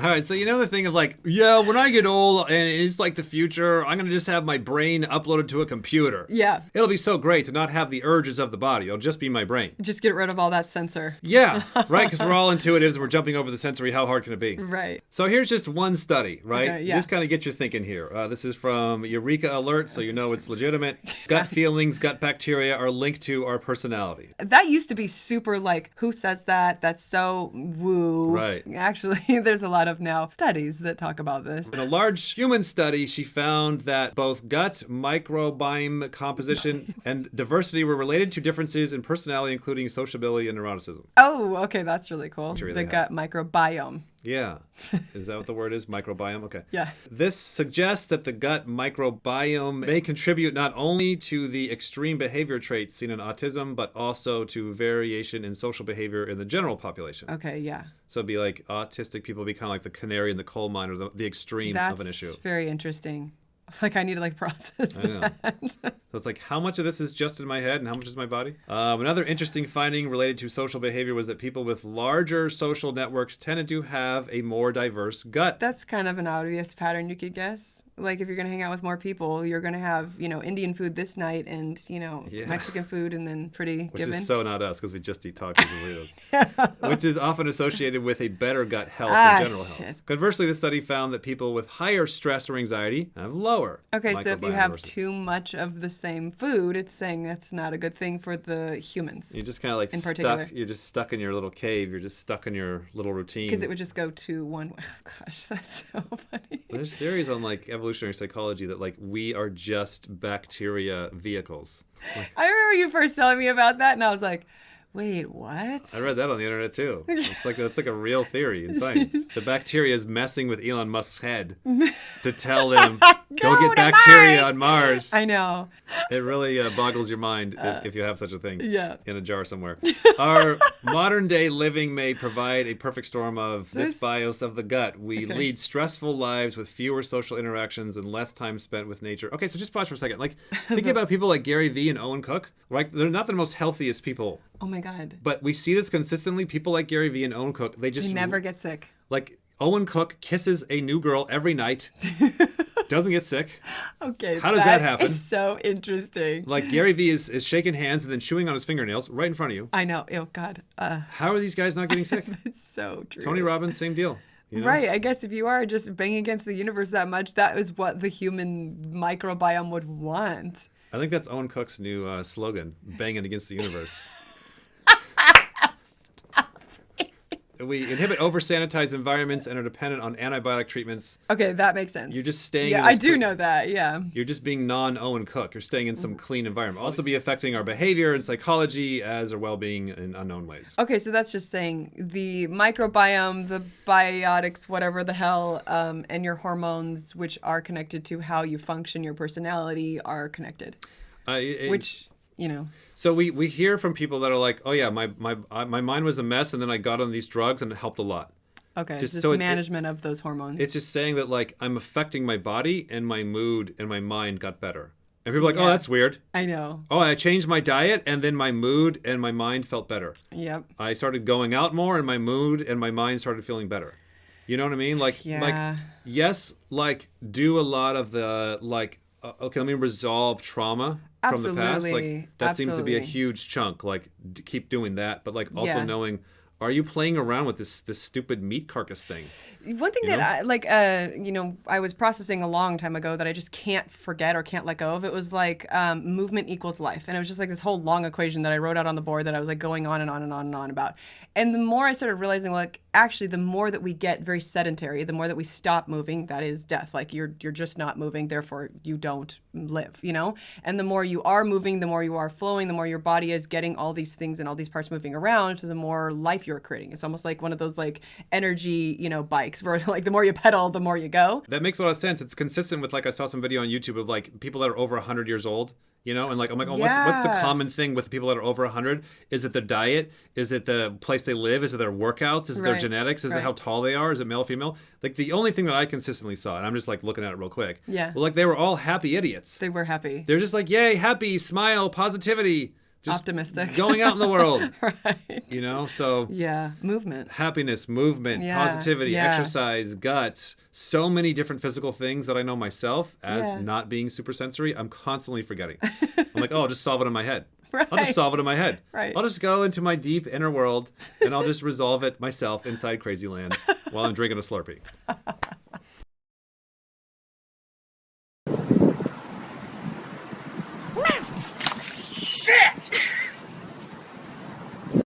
right, so you know the thing of like, yeah, when I get old and it's like the future, I'm going to just have my brain uploaded to a computer. Yeah. It'll be so great to not have the urges of the body. It'll just be my brain. Just get rid of all that sensor. Yeah, right, because we're all intuitives and we're jumping over the sensory. How hard can it be? Right. So here's just one study, right? Okay, yeah. Just kind of get you thinking here. This is from Eureka Alert, so you know it's legitimate. Gut feelings, gut bacteria are linked to our personality. That used to be super like, who says that? That's so woo. Right. Actually, there's a lot of now studies that talk about this. In a large human study, she found that both gut microbiome composition and diversity were related to differences in personality, including sociability and neuroticism. Oh, okay, that's really cool. Sure The they gut microbiome. Yeah. Is that what the word is? Microbiome? Okay. Yeah. This suggests that the gut microbiome may contribute not only to the extreme behavior traits seen in autism, but also to variation in social behavior in the general population. Okay, yeah. So it'd be like autistic people be kind of like the canary in the coal mine, or the extreme of an issue. That's very interesting. It's like I need to like process I know. that. So it's like, how much of this is just in my head and how much is my body? Another interesting finding related to social behavior was that people with larger social networks tended to have a more diverse gut. That's kind of an obvious pattern you could guess. Like if you're going to hang out with more people, you're going to have, Indian food this night and, Mexican food and then pretty Which given. is so not us because we just eat tacos and burritos. Which is often associated with a better gut health and general health. Conversely, the study found that people with higher stress or anxiety have lower Okay, so if you have diversity. too much of the same food, it's saying that's not a good thing for the humans. You're just kind of like in particular. stuck. You're just stuck in your little cave. You're just stuck in your little routine. Because it would just go to one way. Oh, gosh, that's so funny. There's theories on like evolutionary psychology that like we are just bacteria vehicles. I remember you first telling me about that, and I was like, wait, what? I read that on the internet too. That's like a real theory in science. The bacteria is messing with Elon Musk's head to tell them go get bacteria on Mars. I know. It really boggles your mind if you have such a thing in a jar somewhere. Our modern day living may provide a perfect storm of this bios of the gut. We lead stressful lives with fewer social interactions and less time spent with nature. Okay, so just pause for a second. Like thinking about people like Gary Vee and Owen Cook, right? They're not the most healthiest people. Oh my God. But we see this consistently. People like Gary Vee and Owen Cook, they never get sick. Like Owen Cook kisses a new girl every night. Doesn't get sick. Okay. How does that happen? It's so interesting. Like Gary Vee is shaking hands and then chewing on his fingernails right in front of you. I know. Oh God. How are these guys not getting sick? It's so true. Tony Robbins, same deal. You know? Right. I guess if you are just banging against the universe that much, that is what the human microbiome would want. I think that's Owen Cook's new slogan, banging against the universe. We inhibit over-sanitized environments and are dependent on antibiotic treatments. Okay, that makes sense. You're just staying Yeah, in I do know that, yeah. You're just being non-Owen Cook. You're staying in some clean environment. Also be affecting our behavior and psychology as our well-being in unknown ways. Okay, so that's just saying the microbiome, the biotics, whatever the hell, and your hormones, which are connected to how you function, your personality, are connected. Which... So we hear from people that are like, oh yeah, my mind was a mess and then I got on these drugs and it helped a lot. Okay, just management of those hormones. It's just saying that like I'm affecting my body and my mood and my mind got better. And people are like, oh, that's weird. I know. Oh, I changed my diet and then my mood and my mind felt better. Yep. I started going out more and my mood and my mind started feeling better. You know what I mean? Like, yes, like do a lot of the like, okay, let me resolve trauma from the past. Like that seems to be a huge chunk. Like keep doing that, but like also knowing, are you playing around with this stupid meat carcass thing? One thing that I was processing a long time ago that I just can't forget or can't let go of, it was like movement equals life. And it was just like this whole long equation that I wrote out on the board that I was like going on and on and on and on about. And the more I started realizing, like, actually, the more that we get very sedentary, the more that we stop moving, that is death. Like, you're just not moving, therefore you don't live, And the more you are moving, the more you are flowing, the more your body is getting all these things and all these parts moving around, the more life you're creating. It's almost like one of those, like, energy, bikes where, like, the more you pedal, the more you go. That makes a lot of sense. It's consistent with, like, I saw some video on YouTube of, like, people that are over 100 years old. And like, I'm like, oh, what's the common thing with the people that are over 100? Is it their diet? Is it the place they live? Is it their workouts? Is it their genetics? Is it how tall they are? Is it male, female? Like the only thing that I consistently saw, and I'm just like looking at it real quick. Yeah. Well, like they were all happy idiots. They were happy. They're just like, yay, happy, smile, positivity. just optimistic. going out in the world. Right. You know, so yeah, movement. Happiness, movement, positivity, exercise, guts, so many different physical things that I know myself as not being super sensory, I'm constantly forgetting. I'm like, oh, I'll just solve it in my head. Right. I'll just solve it in my head. Right. I'll just go into my deep inner world and I'll just resolve it myself inside crazy land while I'm drinking a Slurpee.